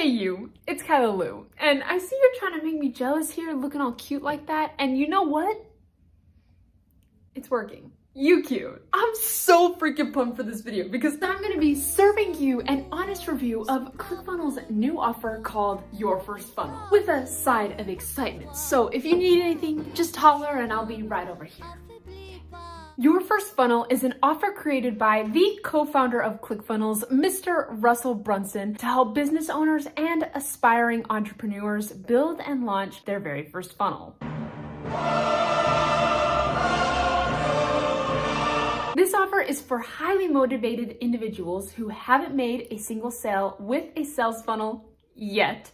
Hey you, it's Kyla Lou, and I see you're trying to make me jealous here looking all cute like that, and you know what? It's working. You cute. I'm so freaking pumped for this video because I'm gonna be serving you an honest review of ClickFunnels' new offer called Your First Funnel with a side of excitement. So if you need anything, just holler and I'll be right over here. Your First Funnel is an offer created by the co-founder of ClickFunnels, Mr. Russell Brunson, to help business owners and aspiring entrepreneurs build and launch their very first funnel. This offer is for highly motivated individuals who haven't made a single sale with a sales funnel yet,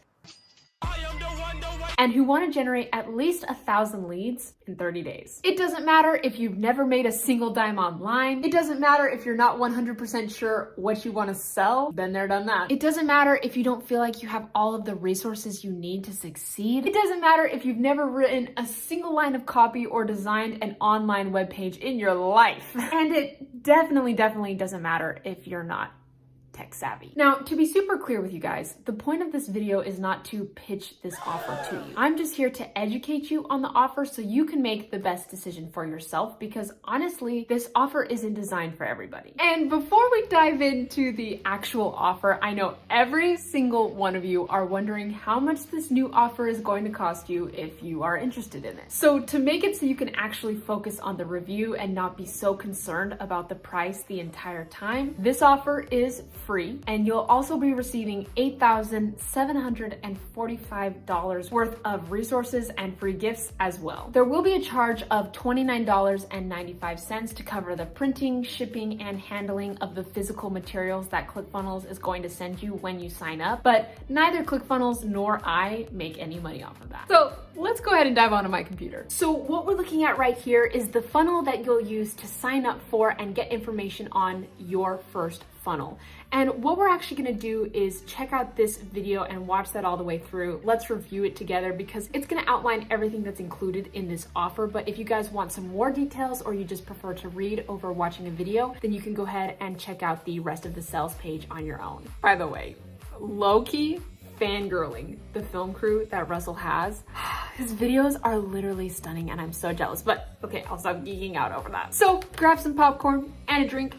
and who want to generate at least 1,000 leads in 30 days. It doesn't matter if you've never made a single dime online. It doesn't matter if you're not 100% sure what you want to sell. Been there, done that. It doesn't matter if you don't feel like you have all of the resources you need to succeed. It doesn't matter if you've never written a single line of copy or designed an online webpage in your life. And it definitely doesn't matter if you're not tech savvy. Now, to be super clear with you guys, the point of this video is not to pitch this offer to you. I'm just here to educate you on the offer so you can make the best decision for yourself, because honestly, this offer isn't designed for everybody. And before we dive into the actual offer, I know every single one of you are wondering how much this new offer is going to cost you if you are interested in it. So to make it so you can actually focus on the review and not be so concerned about the price the entire time, this offer is free, and you'll also be receiving $8,745 worth of resources and free gifts as well. There will be a charge of $29.95 to cover the printing, shipping, and handling of the physical materials that ClickFunnels is going to send you when you sign up, but neither ClickFunnels nor I make any money off of that. So let's go ahead and dive onto my computer. So what we're looking at right here is the funnel that you'll use to sign up for and get information on your first funnel. And what we're actually gonna do is check out this video and watch that all the way through. Let's review it together because it's gonna outline everything that's included in this offer. But if you guys want some more details or you just prefer to read over watching a video, then you can go ahead and check out the rest of the sales page on your own. By the way, low-key fangirling the film crew that Russell has. His videos are literally stunning and I'm so jealous, but okay, I'll stop geeking out over that. So grab some popcorn and a drink,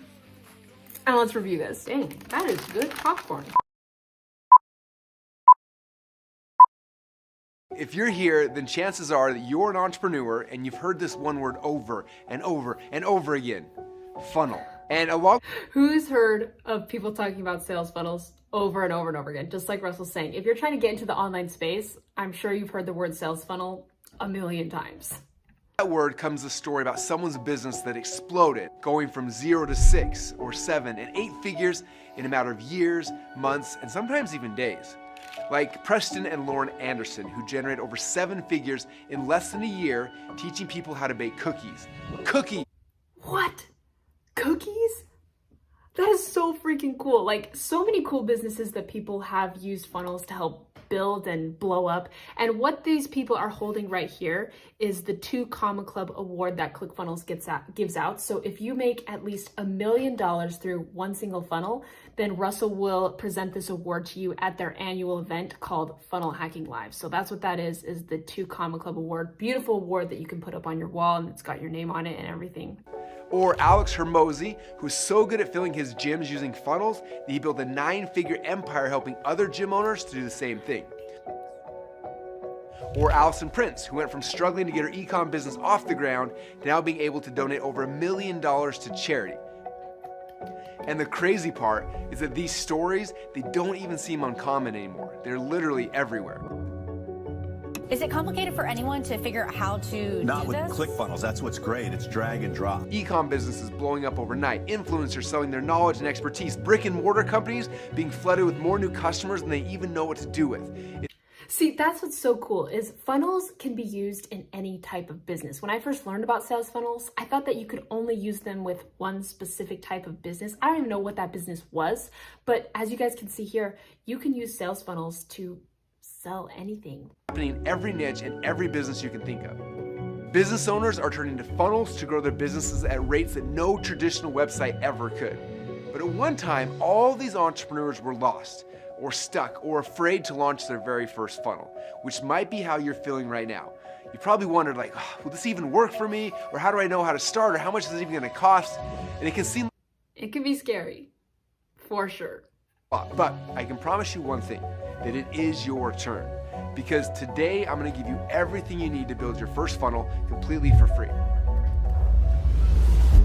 and let's review this. Dang, that is good popcorn. If you're here, then chances are that you're an entrepreneur and you've heard this one word over and over and over again, funnel. And along— Who's heard of people talking about sales funnels over and over and over again? Just like Russell's saying, if you're trying to get into the online space, I'm sure you've heard the word sales funnel a million times. that word comes a story about someone's business that exploded, going from 0 to 6 or 7 and 8 figures in a matter of years, months, and sometimes even days. Like Preston and Lauren Anderson, who generate over 7 figures in less than a year, teaching people how to bake cookies. What? Cookies? That is so freaking cool. Like, so many cool businesses that people have used funnels to help build and blow up. And what these people are holding right here is the 2 Comma Club award that ClickFunnels gives out. So if you make at least $1 million through one single funnel, then Russell will present this award to you at their annual event called Funnel Hacking Live. So that's what that is the 2 Comma Club award. Beautiful award that you can put up on your wall and it's got your name on it and everything. Or Alex Hermosi, who's so good at filling his gyms using funnels that he built a 9-figure empire helping other gym owners to do the same thing. Or Allison Prince, who went from struggling to get her e-com business off the ground to now being able to donate over $1 million to charity. And the crazy part is that these stories, they don't even seem uncommon anymore. They're literally everywhere. Is it complicated for anyone to figure out how to do this? Not with ClickFunnels. That's what's great. It's drag and drop. E-com businesses blowing up overnight, influencers selling their knowledge and expertise, brick and mortar companies being flooded with more new customers than they even know what to do with. See, that's what's so cool is funnels can be used in any type of business. When I first learned about sales funnels, I thought that you could only use them with one specific type of business. I don't even know what that business was, but as you guys can see here, you can use sales funnels to sell anything. Happening in every niche and every business you can think of. Business owners are turning to funnels to grow their businesses at rates that no traditional website ever could. But at one time, all these entrepreneurs were lost, or stuck or afraid to launch their very first funnel, which might be how you're feeling right now. You probably wondered like, oh, will this even work for me? Or how do I know how to start? Or how much is it even gonna cost? And it can be scary, for sure. But I can promise you one thing, that it is your turn. Because today I'm gonna give you everything you need to build your first funnel completely for free.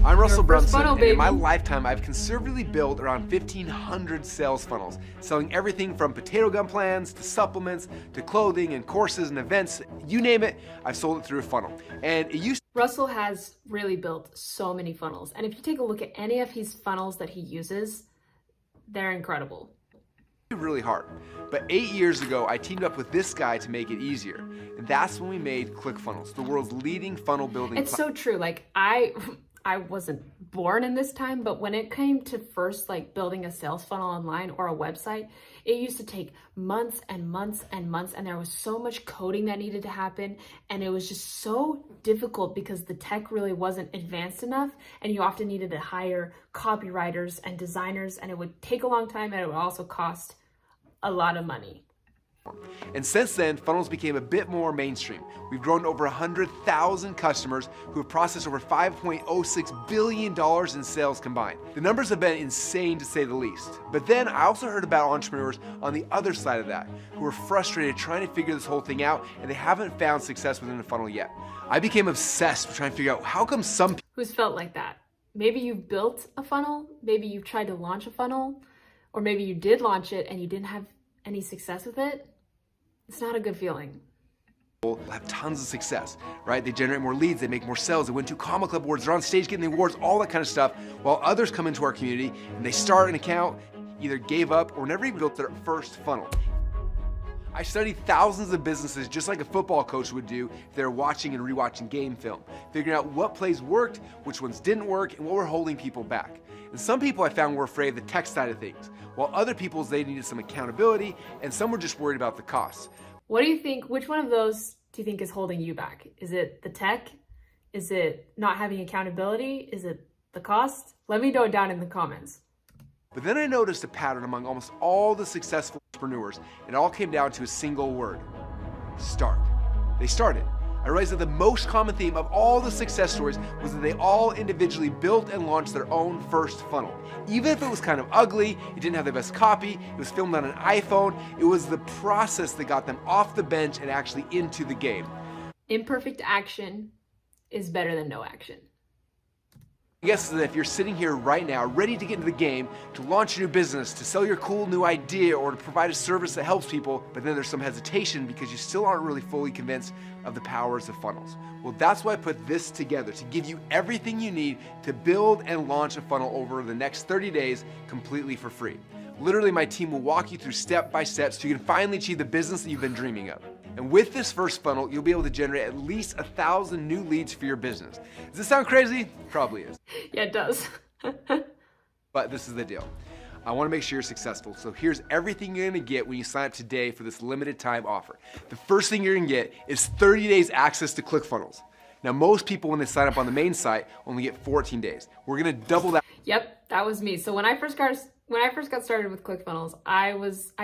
I'm Russell Brunson, and in my lifetime, I've conservatively built around 1,500 sales funnels, selling everything from potato gun plans to supplements to clothing and courses and events. You name it, I've sold it through a funnel. And it used Russell has really built so many funnels. And if you take a look at any of his funnels that he uses, they're incredible. Really hard. But 8 years ago, I teamed up with this guy to make it easier. And that's when we made ClickFunnels, the world's leading funnel building It's so true. Like I wasn't born in this time, but when it came to first like building a sales funnel online or a website, it used to take months and months and months, and there was so much coding that needed to happen, and it was just so difficult because the tech really wasn't advanced enough, and you often needed to hire copywriters and designers, and it would take a long time, and it would also cost a lot of money. And since then, funnels became a bit more mainstream. We've grown to over 100,000 customers who have processed over $5.06 billion in sales combined. The numbers have been insane to say the least. But then I also heard about entrepreneurs on the other side of that who are frustrated trying to figure this whole thing out, and they haven't found success within the funnel yet. I became obsessed with trying to figure out how come some Who's felt like that? Maybe you've built a funnel, maybe you've tried to launch a funnel, or maybe you did launch it and you didn't have any success with it. It's not a good feeling. People have tons of success, right? They generate more leads, they make more sales, they win 2 Comma Club awards, they're on stage getting the awards, all that kind of stuff, while others come into our community and they start an account, either gave up or never even built their first funnel. I studied thousands of businesses just like a football coach would do if they're watching and rewatching game film, figuring out what plays worked, which ones didn't work, and what were holding people back. And some people I found were afraid of the tech side of things, while other people, they needed some accountability, and some were just worried about the costs. What do you think, which one of those do you think is holding you back? Is it the tech? Is it not having accountability? Is it the cost? Let me know down in the comments. But then I noticed a pattern among almost all the successful entrepreneurs, and it all came down to a single word: start. They started. I realized that the most common theme of all the success stories was that they all individually built and launched their own first funnel. Even if it was kind of ugly, it didn't have the best copy, it was filmed on an iPhone, it was the process that got them off the bench and actually into the game. Imperfect action is better than no action. I guess that if you're sitting here right now, ready to get into the game, to launch a new business, to sell your cool new idea, or to provide a service that helps people, but then there's some hesitation because you still aren't really fully convinced of the powers of funnels. Well, that's why I put this together, to give you everything you need to build and launch a funnel over the next 30 days completely for free. Literally, my team will walk you through step by step so you can finally achieve the business that you've been dreaming of. And with this first funnel, you'll be able to generate at least 1,000 new leads for your business. Does this sound crazy? Probably is. Yeah, it does. But this is the deal. I want to make sure you're successful. So here's everything you're going to get when you sign up today for this limited time offer. The first thing you're going to get is 30 days access to ClickFunnels. Now, most people, when they sign up on the main site, only get 14 days. We're going to double that. Yep, that was me. So when I first got started with ClickFunnels, I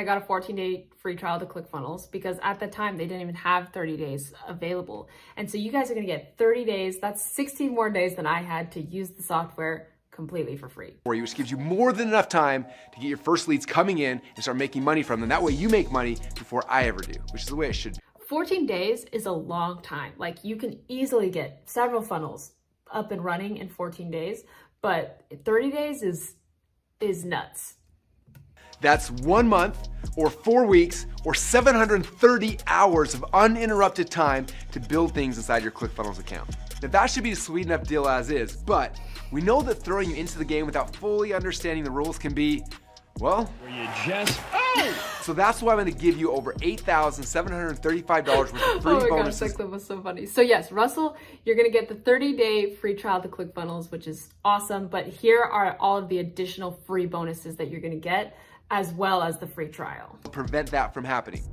got a 14-day free trial to ClickFunnels because at the time they didn't even have 30 days available. And so you guys are gonna get 30 days. That's 16 more days than I had to use the software completely for free. Which gives you more than enough time to get your first leads coming in and start making money from them. That way you make money before I ever do, which is the way it should be. 14 days is a long time. Like, you can easily get several funnels up and running in 14 days, but 30 days is nuts. That's 1 month or 4 weeks or 730 hours of uninterrupted time to build things inside your ClickFunnels account. Now, that should be a sweet enough deal as is, but we know that throwing you into the game without fully understanding the rules can be, well, so that's why I'm going to give you over $8,735 worth of free oh my bonuses. gosh, that clip was so funny. So yes, Russell, you're going to get the 30-day free trial to ClickFunnels, which is awesome. But here are all of the additional free bonuses that you're going to get, as well as the free trial. Prevent that from happening.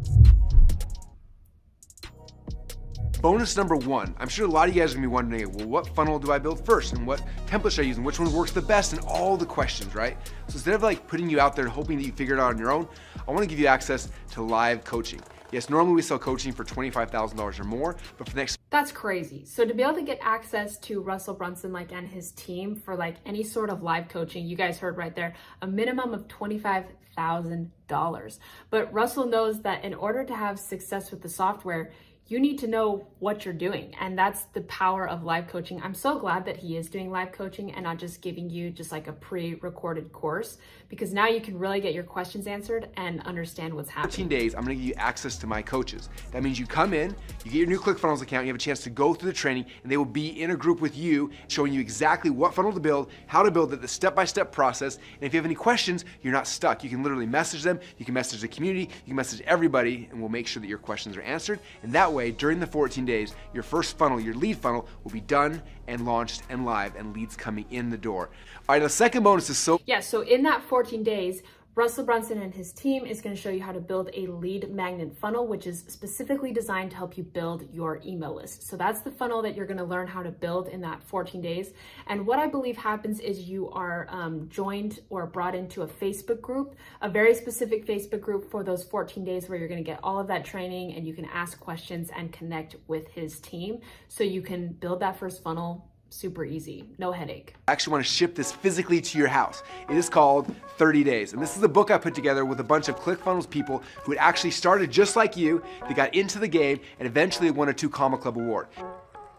bonus number one, I'm sure a lot of you guys are gonna be wondering, well, what funnel do I build first? And what template should I use? And which one works the best? And all the questions, right? So instead of like putting you out there and hoping that you figure it out on your own, I wanna give you access to live coaching. Yes, normally we sell coaching for $25,000 or more, but for the next... That's crazy. So to be able to get access to Russell Brunson and his team for any sort of live coaching, you guys heard right there, a minimum of $25,000. But Russell knows that in order to have success with the software, you need to know what you're doing. And that's the power of live coaching. I'm so glad that he is doing live coaching and not just giving you just a pre-recorded course, because now you can really get your questions answered and understand what's happening. 14 days, I'm gonna give you access to my coaches. That means you come in, you get your new ClickFunnels account, you have a chance to go through the training, and they will be in a group with you, showing you exactly what funnel to build, how to build it, the step-by-step process. And if you have any questions, you're not stuck. You can literally message them, you can message the community, you can message everybody, and we'll make sure that your questions are answered. And that way, during the 14 days, your first funnel, your lead funnel, will be done and launched and live, and leads coming in the door. All right, the second bonus is so in that 14 days, Russell Brunson and his team is going to show you how to build a lead magnet funnel, which is specifically designed to help you build your email list. So that's the funnel that you're going to learn how to build in that 14 days. And what I believe happens is you are joined or brought into a Facebook group, a very specific Facebook group for those 14 days where you're going to get all of that training and you can ask questions and connect with his team so you can build that first funnel super easy, no headache. I actually want to ship this physically to your house. It is called 30 Days. And this is a book I put together with a bunch of ClickFunnels people who had actually started just like you. They got into the game and eventually won a 2 Comma Club award.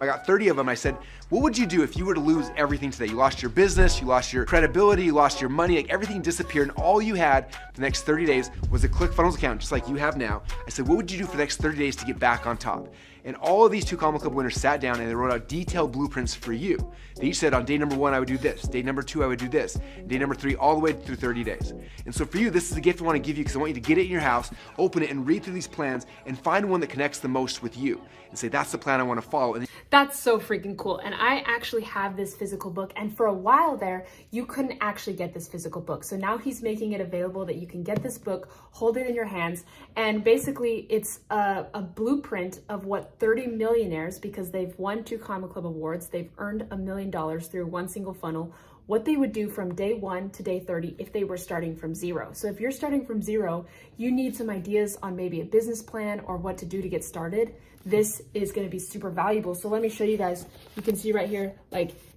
I got 30 of them. I said, what would you do if you were to lose everything today? You lost your business, you lost your credibility, you lost your money, everything disappeared, and all you had for the next 30 days was a ClickFunnels account, just like you have now. I said, what would you do for the next 30 days to get back on top? And all of these 2 Comma Club winners sat down and they wrote out detailed blueprints for you. They each said, on day number 1, I would do this. Day number 2, I would do this. Day number 3, all the way through 30 days. And so for you, this is a gift I want to give you because I want you to get it in your house, open it and read through these plans and find one that connects the most with you and say, that's the plan I want to follow. And that's so freaking cool. And I actually have this physical book, and for a while there, you couldn't actually get this physical book. So now he's making it available that you can get this book, hold it in your hands, and basically it's a blueprint of what 30 millionaires, because they've won 2 Comma Club awards, they've earned $1 million through one single funnel, what they would do from day 1 to day 30 if they were starting from 0. So if you're starting from 0, you need some ideas on maybe a business plan or what to do to get started. This is going to be super valuable. So let me show you guys. You can see right here,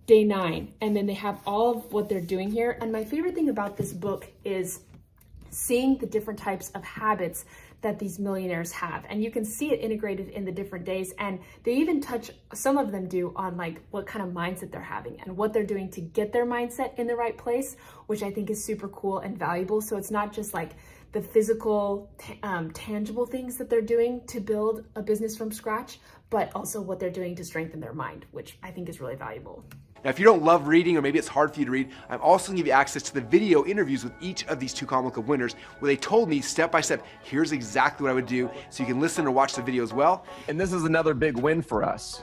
day 9, and then they have all of what they're doing here. And my favorite thing about this book is seeing the different types of habits that these millionaires have, and you can see it integrated in the different days, and they even touch, some of them do, on what kind of mindset they're having and what they're doing to get their mindset in the right place, which I think is super cool and valuable. So it's not just the physical, tangible things that they're doing to build a business from scratch, but also what they're doing to strengthen their mind, which I think is really valuable. Now, if you don't love reading, or maybe it's hard for you to read, I'm also gonna give you access to the video interviews with each of these 2 Comma Club winners, where they told me step by step, here's exactly what I would do, so you can listen or watch the video as well. And this is another big win for us,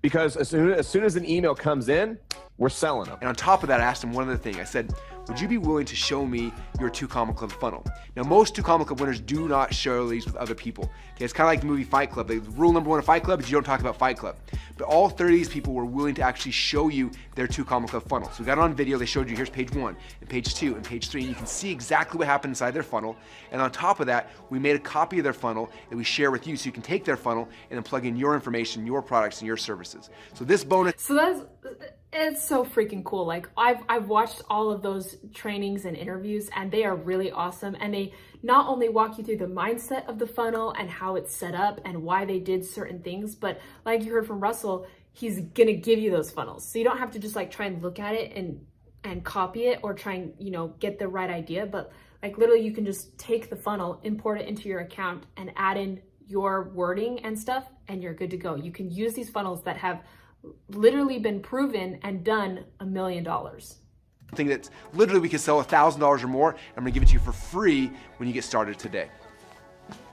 because as soon as an email comes in, we're selling them. And on top of that, I asked him one other thing. I said, would you be willing to show me your 2 Comma Club funnel? Now, most 2 Comma Club winners do not share these with other people. Okay, it's kind of like the movie Fight Club. The rule number 1 of Fight Club is you don't talk about Fight Club. But all 30 of these people were willing to actually show you their 2 Comma Club funnel. So we got it on video. They showed you, here's page 1, and page 2, and page 3, and you can see exactly what happened inside their funnel. And on top of that, we made a copy of their funnel that we share with you, so you can take their funnel and then plug in your information, your products, and your services. So this bonus. So it's so freaking cool. I've watched all of those trainings and interviews, and they are really awesome. And they not only walk you through the mindset of the funnel and how it's set up and why they did certain things, but like you heard from Russell, he's gonna give you those funnels. So you don't have to just try and look at it and copy it or try and, get the right idea. But literally you can just take the funnel, import it into your account, and add in your wording and stuff, and you're good to go. You can use these funnels that have literally been proven and done $1 million. Thing that literally we could sell $1,000 or more. I'm gonna give it to you for free when you get started today.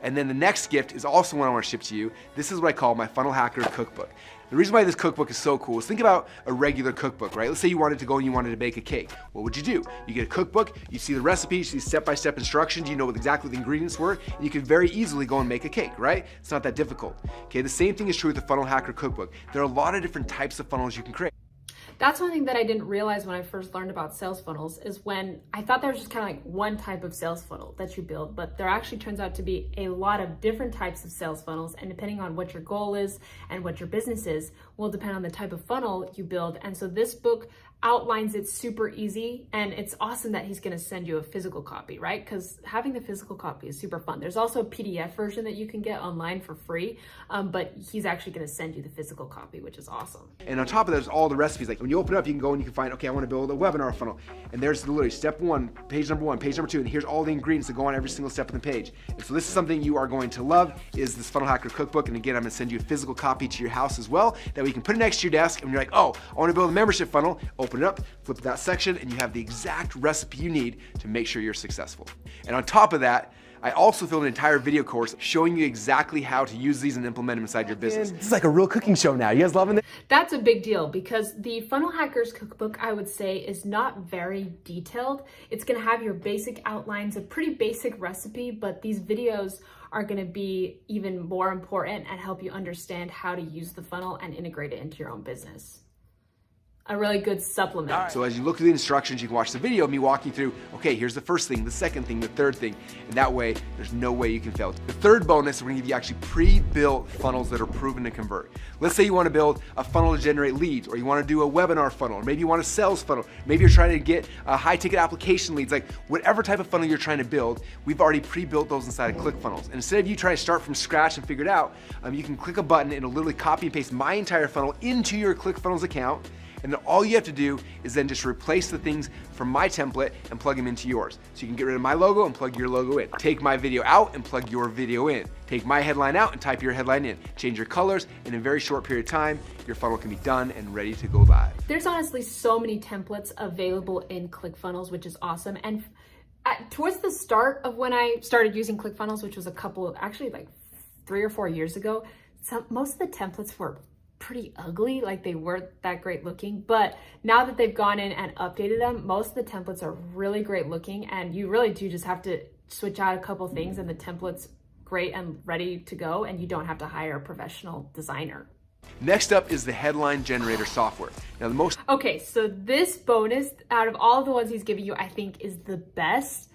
And then the next gift is also one I want to ship to you. This is what I call my Funnel Hacker Cookbook. The reason why this cookbook is so cool is think about a regular cookbook, right? Let's say you wanted to go and you wanted to bake a cake. What would you do? You get a cookbook, you see the recipe, you see step-by-step instructions, you know exactly what the ingredients were, and you can very easily go and make a cake, right? It's not that difficult. Okay, the same thing is true with the Funnel Hacker Cookbook. There are a lot of different types of funnels you can create. That's one thing that I didn't realize when I first learned about sales funnels is when I thought there was just kind of like one type of sales funnel that you build, but there actually turns out to be a lot of different types of sales funnels, and depending on what your goal is and what your business is will depend on the type of funnel you build. And so this book outlines it super easy, and it's awesome that he's going to send you a physical copy, right? Because having the physical copy is super fun. There's also a PDF version that you can get online for free, but he's actually going to send you the physical copy, which is awesome. And on top of that, there's all the recipes. Like when you open it up, you can go and you can find, okay, I want to build a webinar funnel. And there's literally step one, page number 2, and here's all the ingredients that go on every single step of the page. And so this is something you are going to love, is this Funnel Hacker Cookbook. And again, I'm going to send you a physical copy to your house as well, that way you can put it next to your desk, and you're like, oh, I want to build a membership funnel. Open it up, flip that section, and you have the exact recipe you need to make sure you're successful. And on top of that, I also filmed an entire video course showing you exactly how to use these and implement them inside your business. This is like a real cooking show now. You guys loving it? That's a big deal because the Funnel Hackers Cookbook, I would say, is not very detailed. It's going to have your basic outlines, a pretty basic recipe, but these videos are going to be even more important and help you understand how to use the funnel and integrate it into your own business. A really good supplement. Right. So as you look through the instructions, you can watch the video of me walking through, okay, here's the first thing, the second thing, the third thing, and that way, there's no way you can fail. The third bonus, we're gonna give you actually pre-built funnels that are proven to convert. Let's say you wanna build a funnel to generate leads, or you wanna do a webinar funnel, or maybe you want a sales funnel, maybe you're trying to get high-ticket application leads, like whatever type of funnel you're trying to build, we've already pre-built those inside of ClickFunnels. And instead of you trying to start from scratch and figure it out, you can click a button and it'll literally copy and paste my entire funnel into your ClickFunnels account. And then all you have to do is then just replace the things from my template and plug them into yours. So you can get rid of my logo and plug your logo in. Take my video out and plug your video in. Take my headline out and type your headline in. Change your colors, and in a very short period of time, your funnel can be done and ready to go live. There's honestly so many templates available in ClickFunnels, which is awesome. And towards the start of when I started using ClickFunnels, which was actually like 3 or 4 years ago, most of the templates were pretty ugly, like they weren't that great looking, but now that they've gone in and updated them, most of the templates are really great looking, and you really do just have to switch out a couple things and the template's great and ready to go, and you don't have to hire a professional designer. Next up is the headline generator software. Now Okay, so this bonus out of all of the ones he's giving you, I think is the best.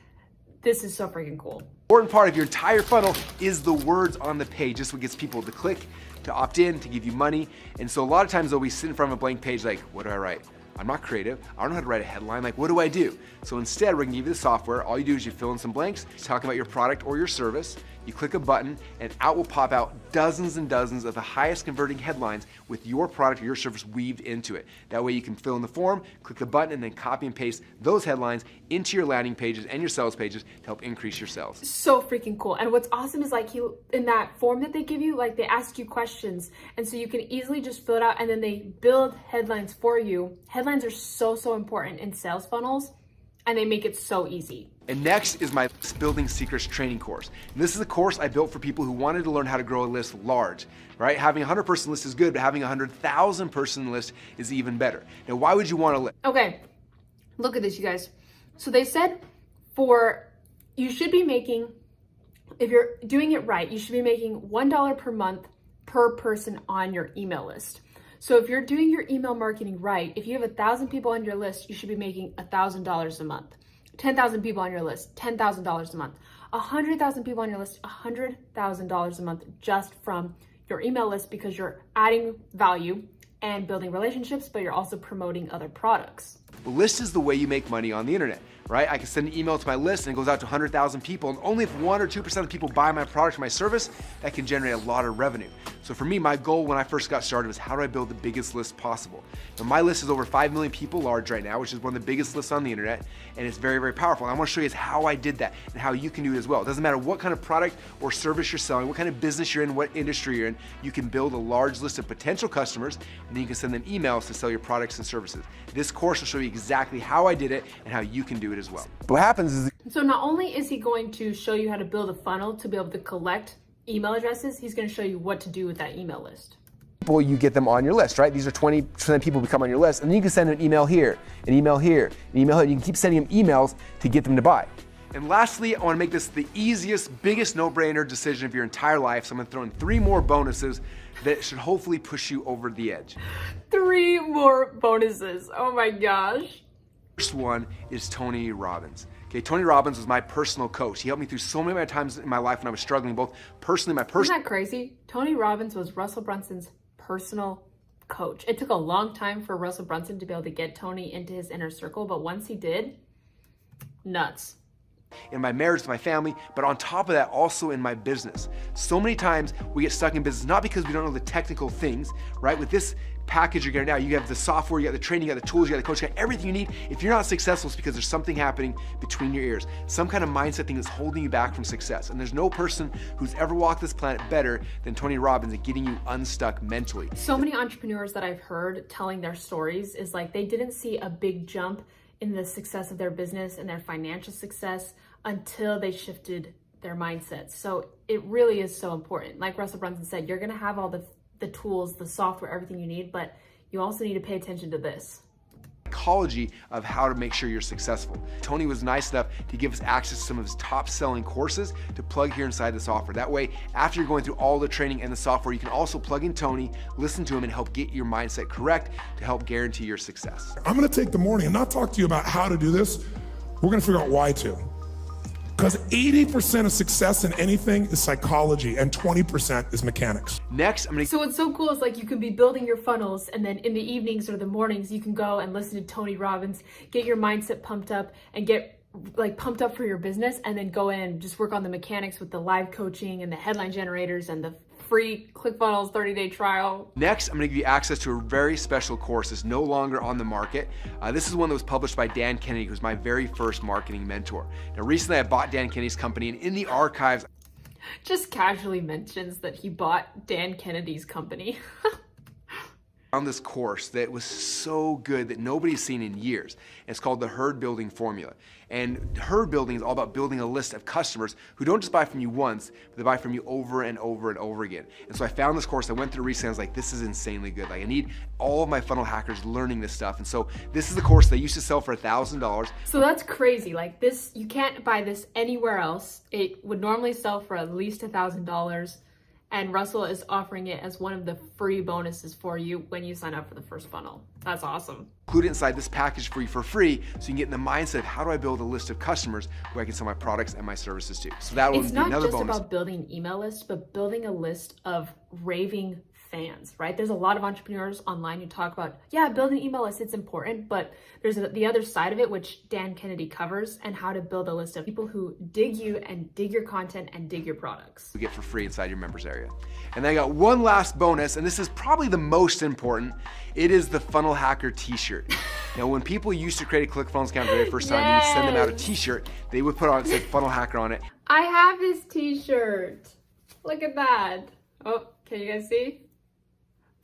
This is so freaking cool. Important part of your entire funnel is the words on the page. This is what gets people to click, to opt in, to give you money. And so a lot of times they'll be sitting in front of a blank page like, what do I write? I'm not creative. I don't know how to write a headline. Like, what do I do? So instead, we're gonna give you the software. All you do is you fill in some blanks, talk about your product or your service. You click a button and out will pop out dozens and dozens of the highest converting headlines with your product or your service weaved into it. That way you can fill in the form, click the button, and then copy and paste those headlines into your landing pages and your sales pages to help increase your sales. So freaking cool. And what's awesome is like in that form that they give you, like they ask you questions. And so you can easily just fill it out and then they build headlines for you. Headlines are so important in sales funnels, and they make it so easy. And next is my List Building Secrets training course. And this is a course I built for people who wanted to learn how to grow a list large, right? Having a 100-person list is good, but having a 100,000-person list is even better. Now, why would you want to list? Okay, look at this, you guys. So they said you should be making, if you're doing it right, you should be making $1 per month per person on your email list. So if you're doing your email marketing right, if you have 1,000 people on your list, you should be making $1,000 a month. 10,000 people on your list, $10,000 a month. 100,000 people on your list, $100,000 a month just from your email list, because you're adding value and building relationships, but you're also promoting other products. The list is the way you make money on the internet, right? I can send an email to my list and it goes out to 100,000 people, and only if 1 or 2% of people buy my product or my service, that can generate a lot of revenue. So for me, my goal when I first got started was how do I build the biggest list possible? Now my list is over 5 million people large right now, which is one of the biggest lists on the internet, and it's very powerful. And I want to show you how I did that and how you can do it as well. It doesn't matter what kind of product or service you're selling, what kind of business you're in, what industry you're in, you can build a large list of potential customers, and then you can send them emails to sell your products and services. This course will show you exactly how I did it and how you can do it it as well. But what happens is, So not only is he going to show you how to build a funnel to be able to collect email addresses, he's going to show you what to do with that email list. people, you get them on your list, right? These are 20% of people who become on your list. And then you can send an email here, an email here, an email here. You can keep sending them emails to get them to buy. And lastly, I want to make this the easiest, biggest no-brainer decision of your entire life. So I'm going to throw in 3 more bonuses that should hopefully push you over the edge. 3 more bonuses. Oh my gosh. First one is Tony Robbins. Okay, Tony Robbins was my personal coach. He helped me through so many times in my life when I was struggling, both personally, Isn't that crazy? Tony Robbins was Russell Brunson's personal coach. It took a long time for Russell Brunson to be able to get Tony into his inner circle, but once he did, nuts. In my marriage to my family, but on top of that, also in my business. So many times we get stuck in business, not because we don't know the technical things, right? With this package you're getting now, you have the software, you got the training, you got the tools, you got the coach, you got everything you need. If you're not successful, it's because there's something happening between your ears. Some kind of mindset thing that's holding you back from success. And there's no person who's ever walked this planet better than Tony Robbins at getting you unstuck mentally. So many entrepreneurs that I've heard telling their stories is like they didn't see a big jump in the success of their business and their financial success until they shifted their mindset. So it really is so important. Like Russell Brunson said, you're gonna have all the tools, the software, everything you need, but you also need to pay attention to this. Psychology of how to make sure you're successful. Tony was nice enough to give us access to some of his top selling courses to plug here inside this offer. That way, after you're going through all the training and the software, you can also plug in Tony, listen to him, and help get your mindset correct to help guarantee your success. I'm gonna take the morning and not talk to you about how to do this. We're gonna figure out why to. Because 80% of success in anything is psychology and 20% is mechanics. Next, I'm gonna... So what's so cool is like you can be building your funnels and then in the evenings or the mornings, you can go and listen to Tony Robbins, get your mindset pumped up and get like pumped up for your business, and then go in and just work on the mechanics with the live coaching and the headline generators and the free ClickFunnels 30-day trial. Next, I'm gonna give you access to a very special course that's no longer on the market. This is one that was published by Dan Kennedy, who's my very first marketing mentor. Now, recently I bought Dan Kennedy's company, and in the archives, Just casually mentions that he bought Dan Kennedy's company. found this course that was so good that nobody's seen in years. And it's called the Herd Building Formula. And herd building is all about building a list of customers who don't just buy from you once, but they buy from you over and over and over again. And so I found this course, I went through recently, I was like, this is insanely good. Like, I need all of my funnel hackers learning this stuff. And so this is the course they used to sell for $1,000. So that's crazy. Like this, you can't buy this anywhere else. It would normally sell for at least $1,000. And Russell is offering it as one of the free bonuses for you when you sign up for the first funnel. That's awesome. Include it inside this package for you for free, so you can get in the mindset of how do I build a list of customers who I can sell my products and my services to. So that will be another bonus. It's not just about building an email list, but building a list of raving fans, right? There's a lot of entrepreneurs online who talk about, yeah, build an email list, it's important, but there's the other side of it, which Dan Kennedy covers, and how to build a list of people who dig you and dig your content and dig your products. You get for free inside your members area. And then I got one last bonus, and this is probably the most important. It is the Funnel Hacker t-shirt. Now, when people used to create a ClickFunnels account for the very first time, you would send them out a t-shirt. They would put on, it said Funnel Hacker on it. I have this t-shirt. Look at that. Oh, can you guys see?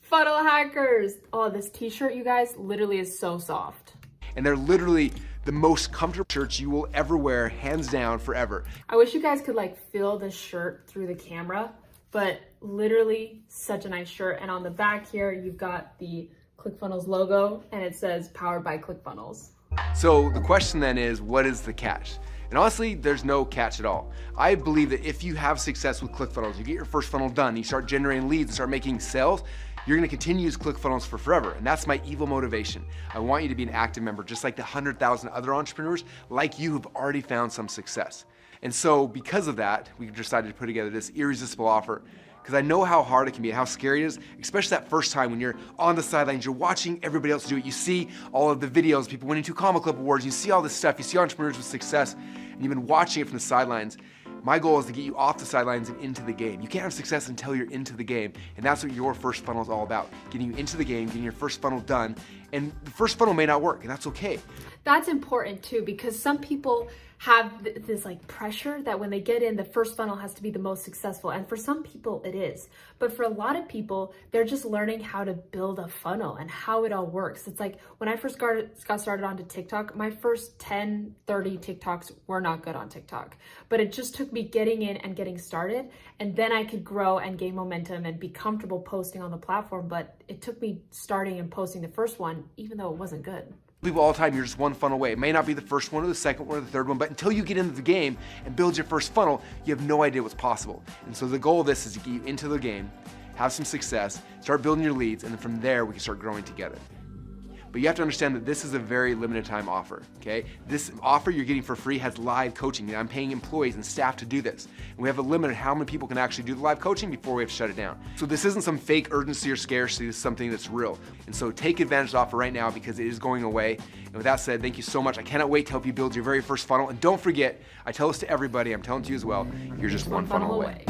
Funnel Hackers. Oh, this t-shirt, you guys, literally is so soft. And they're literally the most comfortable shirts you will ever wear, hands down, forever. I wish you guys could like feel the shirt through the camera, but literally such a nice shirt. And on the back here, you've got the ClickFunnels logo, and it says powered by ClickFunnels. So the question then is, what is the catch? And honestly, there's no catch at all. I believe that if you have success with ClickFunnels, you get your first funnel done, you start generating leads and start making sales, you're gonna continue to use ClickFunnels for forever. And that's my evil motivation. I want you to be an active member, just like the 100,000 other entrepreneurs like you who've already found some success. And so because of that, we decided to put together this irresistible offer, because I know how hard it can be and how scary it is, especially that first time when you're on the sidelines, you're watching everybody else do it. You see all of the videos, people winning 2 Comma Club awards, you see all this stuff, you see entrepreneurs with success, and you've been watching it from the sidelines. My goal is to get you off the sidelines and into the game. You can't have success until you're into the game, and that's what your first funnel is all about. Getting you into the game, getting your first funnel done, And the first funnel may not work, and that's okay. That's important too, because some people have this like pressure that when they get in, the first funnel has to be the most successful. And for some people it is, but for a lot of people, they're just learning how to build a funnel and how it all works. It's like when I first got started onto TikTok, my first 10, 30 TikToks were not good on TikTok, but it just took me getting in and getting started. And then I could grow and gain momentum and be comfortable posting on the platform. But it took me starting and posting the first one, even though it wasn't good. People all the time, you're just one funnel away. It may not be the first one or the second one or the third one, but until you get into the game and build your first funnel, you have no idea what's possible. And so the goal of this is to get you into the game, have some success, start building your leads, and then from there we can start growing together. But you have to understand that this is a very limited time offer, okay? This offer you're getting for free has live coaching, and I'm paying employees and staff to do this. And we have a limit on how many people can actually do the live coaching before we have to shut it down. So this isn't some fake urgency or scarcity, this is something that's real. And so take advantage of the offer right now because it is going away. And with that said, thank you so much. I cannot wait to help you build your very first funnel. And don't forget, I tell this to everybody, I'm telling it to you as well, you're just one funnel away.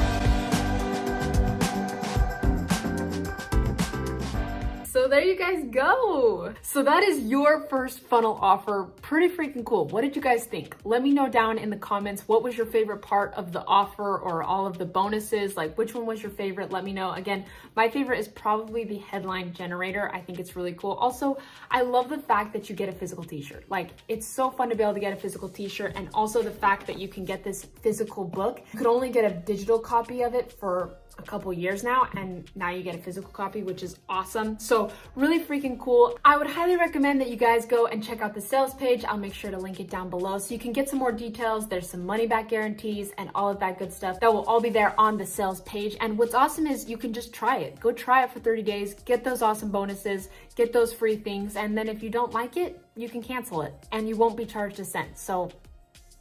So there you guys go. So that is your first funnel offer. Pretty freaking cool. What did you guys think? Let me know down in the comments. What was your favorite part of the offer or all of the bonuses? Like which one was your favorite? Let me know. Again, my favorite is probably the headline generator. I think it's really cool. Also, I love the fact that you get a physical t-shirt. Like it's so fun to be able to get a physical t-shirt, and also the fact that you can get this physical book. You could only get a digital copy of it for a couple years now, and now you get a physical copy, which is awesome. So really freaking cool. I would highly recommend that you guys go and check out the sales page. I'll make sure to link it down below so you can get some more details. There's some money back guarantees and all of that good stuff that will all be there on the sales page. And what's awesome is you can just try it. Go try it for 30 days, get those awesome bonuses, get those free things, and then if you don't like it, you can cancel it and you won't be charged a cent. So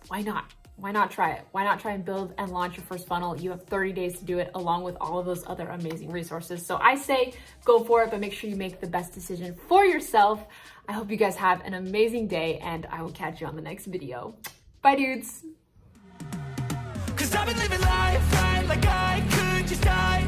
why not? Why not try it? Why not try and build and launch your first funnel? You have 30 days to do it along with all of those other amazing resources. So I say go for it, but make sure you make the best decision for yourself. I hope you guys have an amazing day, and I will catch you on the next video. Bye, dudes. 'Cause I've been living life right like I could just die